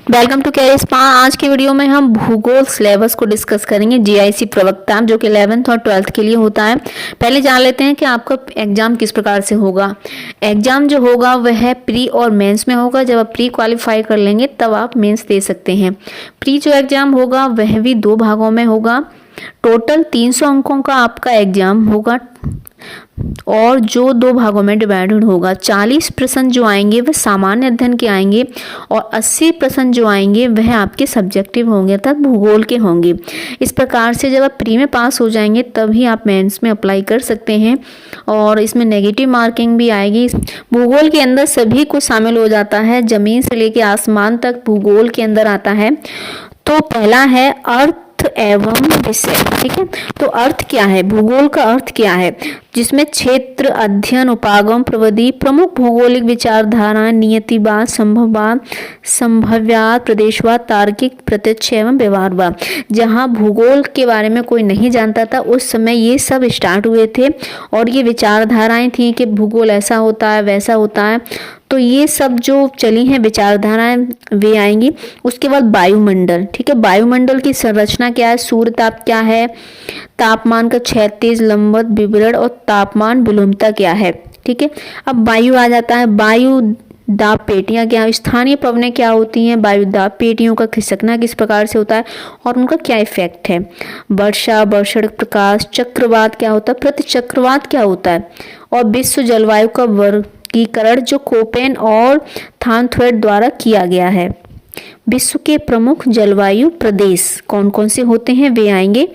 Welcome to career spa. आज की video में हम भूगोल सिलेबस को डिस्कस करेंगे। जीआईसी प्रवक्ता जो कि 11th और 12th के लिए होता है। पहले जान लेते हैं कि आपका एग्जाम किस प्रकार से होगा। एग्जाम जो होगा वह प्री और मेंस में होगा। जब आप प्री क्वालिफाई कर लेंगे तब आप मेंस दे सकते हैं। प्री जो एग्जाम होगा वह भी 2 भागों में होगा। टोटल 300 अंकों का आपका एग्जाम होगा और जो 2 भागों में डिवाइडेड होगा। 40 प्रश्न जो आएंगे वह सामान्य अध्ययन के आएंगे और 80 प्रश्न जो आएंगे वह आपके सब्जेक्टिव होंगे अर्थात भूगोल के होंगे। इस प्रकार से जब आप प्री में पास हो जाएंगे तभी आप मेंस में अप्लाई कर सकते हैं और इसमें नेगेटिव मार्किंग भी आएगी। भूगोल के अंदर सभी कुछ शामिल हो जाता है, जमीन से लेकर आसमान तक भूगोल के अंदर आता है। तो पहला है अर्थ एवं विषय। ठीक है, तो अर्थ क्या है, भूगोल का अर्थ क्या है, जिसमें क्षेत्र, अध्ययन, उपागम, प्रविधि, प्रमुख भौगोलिक विचारधाराएं, नियतिवाद, संभववाद, संभव्यवाद, प्रदेशवाद, तार्किक, प्रत्यक्ष एवं व्यवहारवाद। जहां भूगोल के बारे में कोई नहीं जानता था उस समय ये सब स्टार्ट हुए थे और ये विचारधाराएं थी कि भूगोल ऐसा होता है वैसा होता है। तो ये सब जो चली हैं विचारधाराएं वे आएंगी। उसके बाद वायुमंडल। ठीक है, वायुमंडल की संरचना क्या है, सूर्य ताप क्या है, तापमान का क्षैतिज लंबवत विवरण और तापमान विलोमता क्या है। ठीक है, अब वायु आ जाता है। वायु दाब पेटियां क्या, स्थानीय पवनें क्या होती हैं, वायु दाब पेटियों का खिसकना किस प्रकार से होता है और उनका क्या इफेक्ट है। वर्षा, वर्षण प्रकाश, चक्रवात क्या होता है, प्रतिचक्रवात क्या होता है और विश्व जलवायु का वर्गीकरण जो कोपेन और थानथ्वेट द्वारा किया गया है। विश्व के प्रमुख जलवायु प्रदेश कौन कौन से होते हैं वे आएंगे।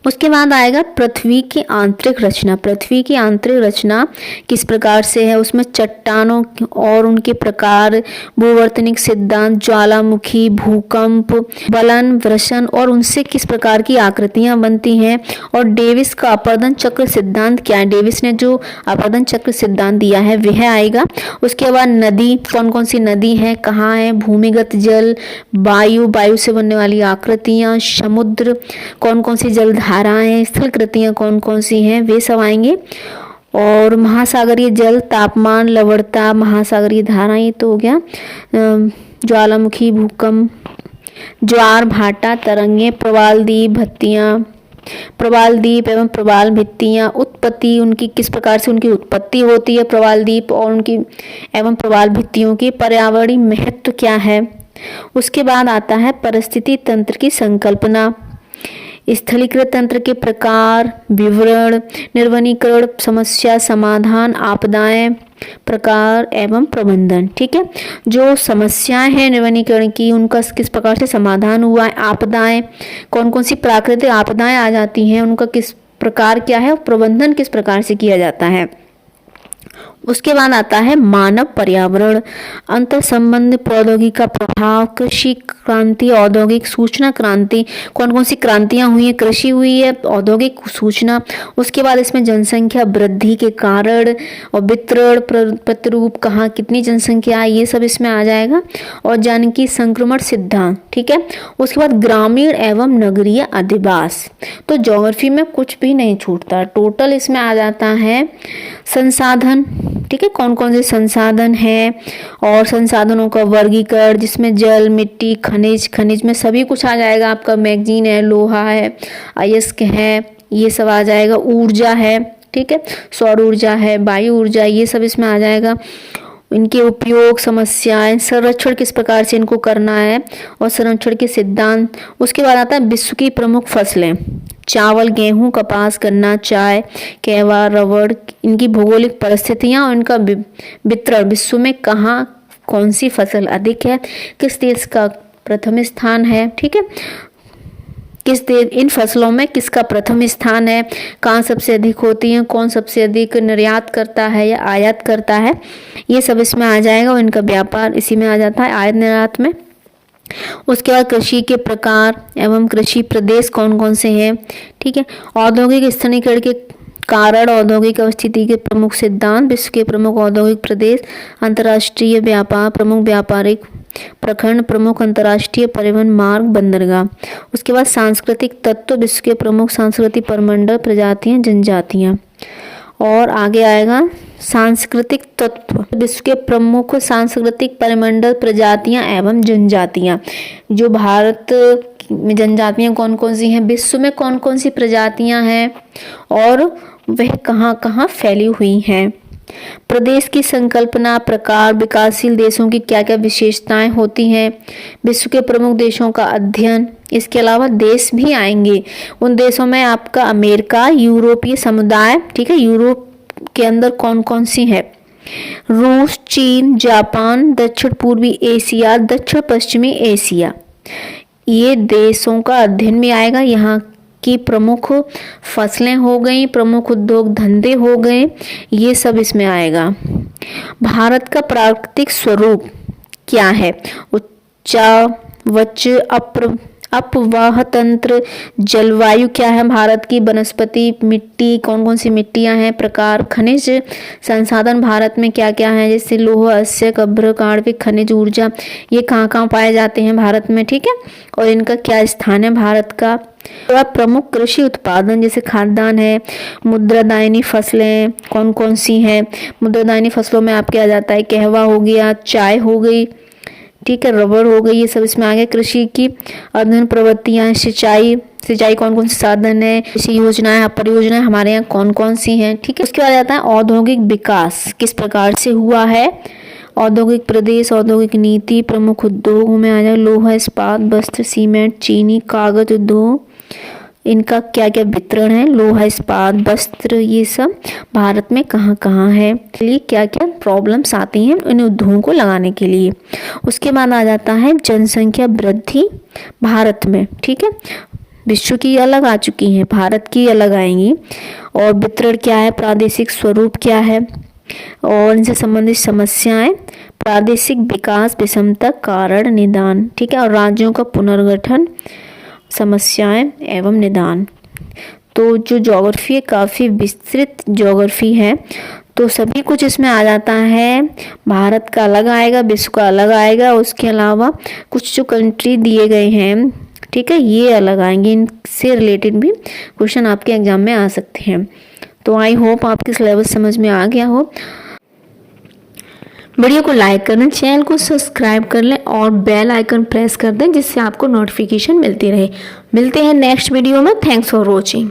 उसके बाद आएगा पृथ्वी की आंतरिक रचना। पृथ्वी की आंतरिक रचना किस प्रकार से है, उसमें चट्टानों और उनके प्रकार, भूवर्तनिक सिद्धांत, ज्वालामुखी, भूकंप, बलन, वृषण और उनसे किस प्रकार की आकृतियां बनती हैं और डेविस का अपरदन चक्र सिद्धांत क्या है, डेविस ने जो अपरदन चक्र सिद्धांत दिया है वह आएगा। उसके बाद नदी, कौन कौन सी नदी है, कहाँ है, भूमिगत जल, वायु, वायु से बनने वाली आकृतियां, समुद्र, कौन कौन सी जलधाराएं, स्थल कृतियां कौन कौन सी हैं वे सब आएंगे। और महासागरीय जल, तापमान, लवणता, महासागरीय धाराएं तो हो गया, ज्वालामुखी, भूकंप, ज्वार भाटा, तरंगे, प्रवाल द्वीप, भत्तियां, प्रवाल द्वीप एवं प्रवाल भित्तियां, उत्पत्ति उनकी किस प्रकार से उनकी उत्पत्ति होती है प्रवाल द्वीप और उनकी एवं प्रवाल भित्तियों की, पर्यावरणीय महत्व क्या है। उसके बाद आता है परिस्थिति तंत्र की संकल्पना, स्थलीकृत तंत्र के प्रकार, विवरण, निर्वनीकरण, समस्या समाधान, आपदाएं, प्रकार एवं प्रबंधन। ठीक है, जो समस्याएं हैं निर्वनीकरण की उनका किस प्रकार से समाधान हुआ है, आपदाएं कौन कौन सी प्राकृतिक आपदाएं आ जाती हैं उनका किस प्रकार क्या है और प्रबंधन किस प्रकार से किया जाता है। उसके बाद आता है मानव पर्यावरण, अंतर संबंध, प्रौद्योगिकी का प्रभाव, कृषि क्रांति, औद्योगिक सूचना क्रांति, कौन कौन सी क्रांतियां हुई है, कृषि हुई है, औद्योगिक सूचना। उसके बाद इसमें जनसंख्या वृद्धि के कारण और वितरण प्रतिरूप, कहाँ कितनी जनसंख्या है ये सब इसमें आ जाएगा और जानकी संक्रमण सिद्धांत। ठीक है, उसके बाद ग्रामीण एवं नगरीय अधिवास। तो ज्योग्राफी में कुछ भी नहीं छूटता, टोटल इसमें आ जाता है संसाधन। ठीक है, कौन कौन से संसाधन हैं और संसाधनों का वर्गीकरण जिसमें जल, मिट्टी, खनिज, खनिज में सभी कुछ आ जाएगा आपका, मैग्नीज है, लोहा है, अयस्क है, ये सब आ जाएगा। ऊर्जा है, ठीक है, सौर ऊर्जा है, वायु ऊर्जा, ये सब इसमें आ जाएगा। इनके उपयोग, समस्याएं, संरक्षण किस प्रकार से इनको करना है और संरक्षण के सिद्धांत। उसके बाद आता है विश्व की प्रमुख फसलें, चावल, गेहूं, कपास, गन्ना, चाय, कहवा, रबड़, इनकी भौगोलिक परिस्थितियां और इनका वितरण, विश्व में कहाँ कौन सी फसल अधिक है, किस देश का प्रथम स्थान है। ठीक है, किस देश, इन फसलों में किसका प्रथम स्थान है, कहाँ सबसे अधिक होती हैं, कौन सबसे अधिक निर्यात करता है या आयात करता है, ये सब इसमें आ जाएगा और इनका व्यापार इसी में आ जाता है, आयात निर्यात में। उसके बाद कृषि के प्रकार एवं कृषि प्रदेश कौन कौन से हैं। ठीक है, औद्योगिक स्थानीयकरण के कारण, औद्योगिक अवस्थिति के प्रमुख सिद्धांत, विश्व के प्रमुख औद्योगिक प्रदेश, अंतर्राष्ट्रीय व्यापार, प्रमुख व्यापारिक प्रखंड, प्रमुख अंतर्राष्ट्रीय परिवहन मार्ग, बंदरगाह। उसके बाद सांस्कृतिक तत्व, विश्व के प्रमुख सांस्कृतिक परमंडल, प्रजातियां, जनजातियां। और आगे आएगा सांस्कृतिक तत्व, विश्व के प्रमुख सांस्कृतिक परिमंडल, प्रजातियां एवं जनजातियां। जो भारत में जनजातियां कौन कौन सी हैं, विश्व में कौन कौन सी प्रजातियां हैं और वह कहाँ कहाँ फैली हुई हैं। प्रदेश की संकल्पना, प्रकार, विकासशील देशों की क्या क्या विशेषताएं होती हैं, विश्व के प्रमुख देशों का अध्ययन। इसके अलावा देश भी आएंगे, उन देशों में आपका अमेरिका, यूरोपीय समुदाय, ठीक है, यूरोप के अंदर कौन कौन सी है, रूस, चीन, जापान, दक्षिण पूर्वी एशिया, दक्षिण पश्चिमी एशिया, ये देशों का अध्ययन में आएगा। यहाँ की प्रमुख फसलें हो गई, प्रमुख उद्योग धंधे हो गए, ये सब इसमें आएगा। भारत का प्राकृतिक स्वरूप क्या है, उच्चावच, अपवाह तंत्र, जलवायु क्या है भारत की, वनस्पति, मिट्टी, कौन कौन सी मिट्टियां हैं, प्रकार, खनिज संसाधन भारत में क्या क्या है, जैसे लौह, अयस्क, अभ्र, आणविक खनिज, ऊर्जा, ये कहाँ कहाँ पाए जाते हैं भारत में, ठीक है, और इनका क्या स्थान है भारत का। तो प्रमुख कृषि उत्पादन जैसे खाद्यान्न है, मुद्रादायनी फसलें कौन कौन सी हैं, मुद्रादायनी फसलों में आपके आ जाता है कहवा हो गया, चाय हो गई, ठीक है, रबड़ हो गई, ये सब इसमें आ गया। कृषि की अध्ययन प्रवृत्तियां, सिंचाई कौन कौन से साधन है, कृषि योजनाएं, परियोजनाएं हमारे यहाँ कौन कौन सी हैं, ठीक है। उसके बाद आता है औद्योगिक विकास किस प्रकार से हुआ है, औद्योगिक प्रदेश, औद्योगिक नीति, प्रमुख उद्योगों में आ जाए लोहा, इस्पात, वस्त्र, सीमेंट, चीनी, कागज उद्योग, इनका क्या क्या वितरण है, लोहा, इस्पात, वस्त्र, ये सब भारत में कहाँ कहाँ है, लिए क्या क्या प्रॉब्लम्स आती हैं इन उद्योगों को लगाने के लिए। उसके बाद आ जाता है जनसंख्या वृद्धि भारत में, ठीक है, विश्व की अलग आ चुकी है, भारत की अलग आएंगी, और वितरण क्या है, प्रादेशिक स्वरूप क्या है, और इनसे संबंधित समस्याएं, प्रादेशिक विकास, विषमता, कारण, निदान, ठीक है, और राज्यों का पुनर्गठन, समस्याएं एवं निदान। तो जो ज्योग्राफी है काफ़ी विस्तृत ज्योग्राफी है, तो सभी कुछ इसमें आ जाता है। भारत का अलग आएगा, विश्व का अलग आएगा, उसके अलावा कुछ जो कंट्री दिए गए हैं, ठीक है, ये अलग आएंगे, इनसे रिलेटेड भी क्वेश्चन आपके एग्जाम में आ सकते हैं। तो आई होप आपके सिलेबस समझ में आ गया हो। वीडियो को लाइक कर लें, चैनल को सब्सक्राइब कर लें और बेल आइकन प्रेस कर दें, जिससे आपको नोटिफिकेशन मिलती रहे। मिलते हैं नेक्स्ट वीडियो में। Thanks for watching.